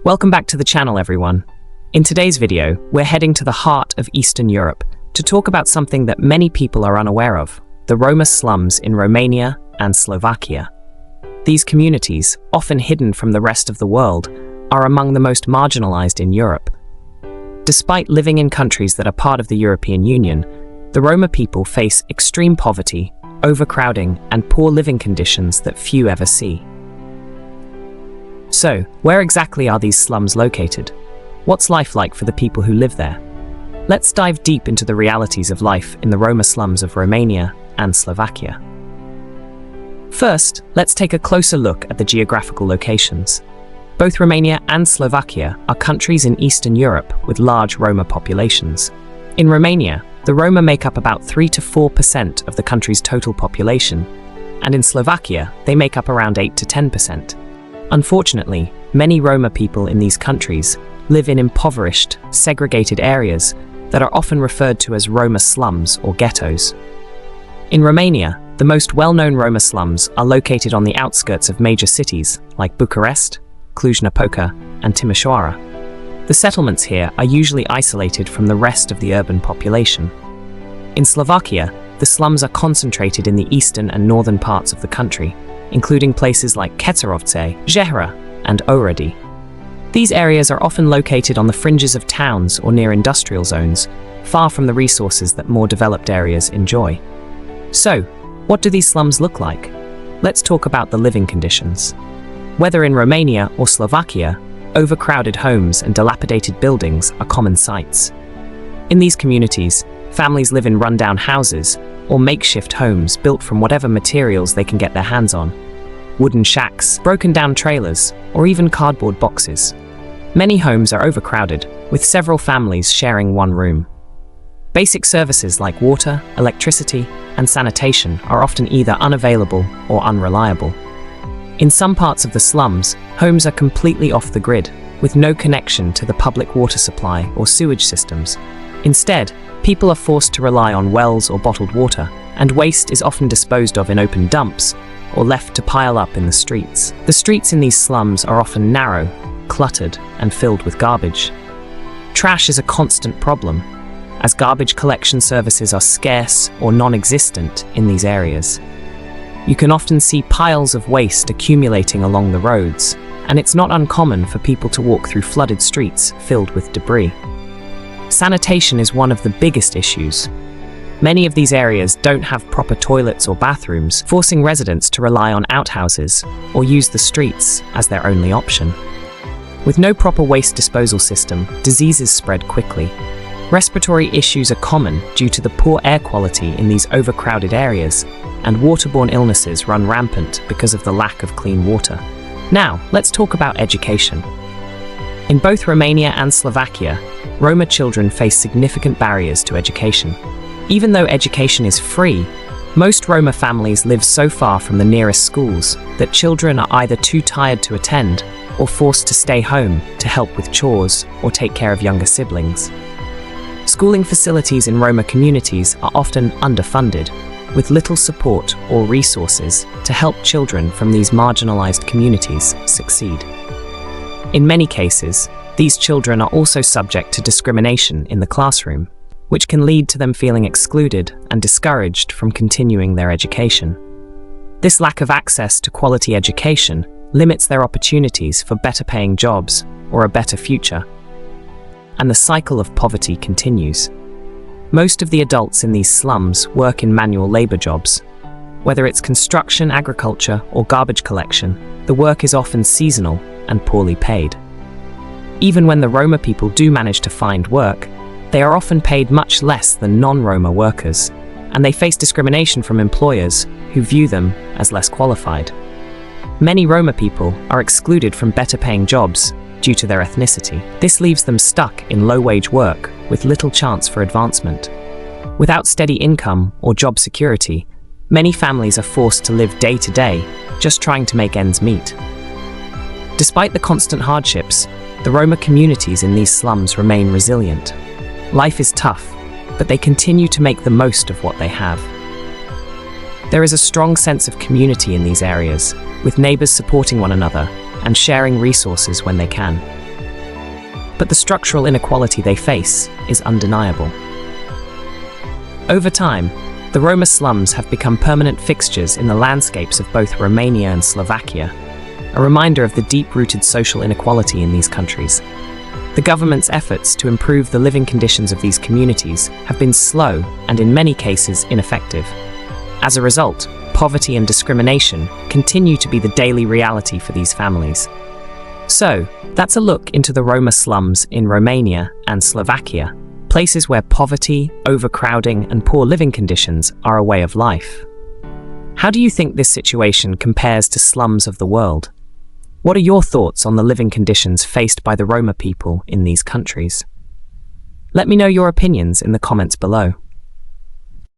Welcome back to the channel, everyone. In today's video, we're heading to the heart of Eastern Europe to talk about something that many people are unaware of, the Roma slums in Romania and Slovakia. These communities, often hidden from the rest of the world, are among the most marginalized in Europe. Despite living in countries that are part of the European Union, the Roma people face extreme poverty, overcrowding, and poor living conditions that few ever see. So, where exactly are these slums located? What's life like for the people who live there? Let's dive deep into the realities of life in the Roma slums of Romania and Slovakia. First, let's take a closer look at the geographical locations. Both Romania and Slovakia are countries in Eastern Europe with large Roma populations. In Romania, the Roma make up about 3 to 4% of the country's total population, and in Slovakia, they make up around 8 to 10%. Unfortunately, many Roma people in these countries live in impoverished, segregated areas that are often referred to as Roma slums or ghettos. In Romania, the most well-known Roma slums are located on the outskirts of major cities like Bucharest, Cluj-Napoca, and Timișoara. The settlements here are usually isolated from the rest of the urban population. In Slovakia, the slums are concentrated in the eastern and northern parts of the country, including places like Ketorovce, Žehra, and Ohrid. These areas are often located on the fringes of towns or near industrial zones, far from the resources that more developed areas enjoy. So, what do these slums look like? Let's talk about the living conditions. Whether in Romania or Slovakia, overcrowded homes and dilapidated buildings are common sights. In these communities, families live in rundown houses or makeshift homes built from whatever materials they can get their hands on. Wooden shacks, broken down trailers, or even cardboard boxes. Many homes are overcrowded, with several families sharing one room. Basic services like water, electricity, and sanitation are often either unavailable or unreliable. In some parts of the slums, homes are completely off the grid, with no connection to the public water supply or sewage systems. Instead, people are forced to rely on wells or bottled water, and waste is often disposed of in open dumps or left to pile up in the streets. The streets in these slums are often narrow, cluttered, and filled with garbage. Trash is a constant problem, as garbage collection services are scarce or non-existent in these areas. You can often see piles of waste accumulating along the roads, and it's not uncommon for people to walk through flooded streets filled with debris. Sanitation is one of the biggest issues. Many of these areas don't have proper toilets or bathrooms, forcing residents to rely on outhouses or use the streets as their only option. With no proper waste disposal system, diseases spread quickly. Respiratory issues are common due to the poor air quality in these overcrowded areas, and waterborne illnesses run rampant because of the lack of clean water. Now, let's talk about education. In both Romania and Slovakia, Roma children face significant barriers to education. Even though education is free, most Roma families live so far from the nearest schools that children are either too tired to attend or forced to stay home to help with chores or take care of younger siblings. Schooling facilities in Roma communities are often underfunded, with little support or resources to help children from these marginalized communities succeed. In many cases, these children are also subject to discrimination in the classroom, which can lead to them feeling excluded and discouraged from continuing their education. This lack of access to quality education limits their opportunities for better-paying jobs or a better future. And the cycle of poverty continues. Most of the adults in these slums work in manual labor jobs. Whether it's construction, agriculture, or garbage collection, the work is often seasonal and poorly paid. Even when the Roma people do manage to find work, they are often paid much less than non-Roma workers, and they face discrimination from employers who view them as less qualified. Many Roma people are excluded from better-paying jobs due to their ethnicity. This leaves them stuck in low-wage work with little chance for advancement. Without steady income or job security, many families are forced to live day to day, just trying to make ends meet. Despite the constant hardships, the Roma communities in these slums remain resilient. Life is tough, but they continue to make the most of what they have. There is a strong sense of community in these areas, with neighbors supporting one another and sharing resources when they can. but the structural inequality they face is undeniable. Over time, the Roma slums have become permanent fixtures in the landscapes of both Romania and Slovakia, a reminder of the deep-rooted social inequality in these countries. The government's efforts to improve the living conditions of these communities have been slow and in many cases ineffective. As a result, poverty and discrimination continue to be the daily reality for these families. So, that's a look into the Roma slums in Romania and Slovakia, places where poverty, overcrowding, and poor living conditions are a way of life. How do you think this situation compares to slums of the world? What are your thoughts on the living conditions faced by the Roma people in these countries? Let me know your opinions in the comments below.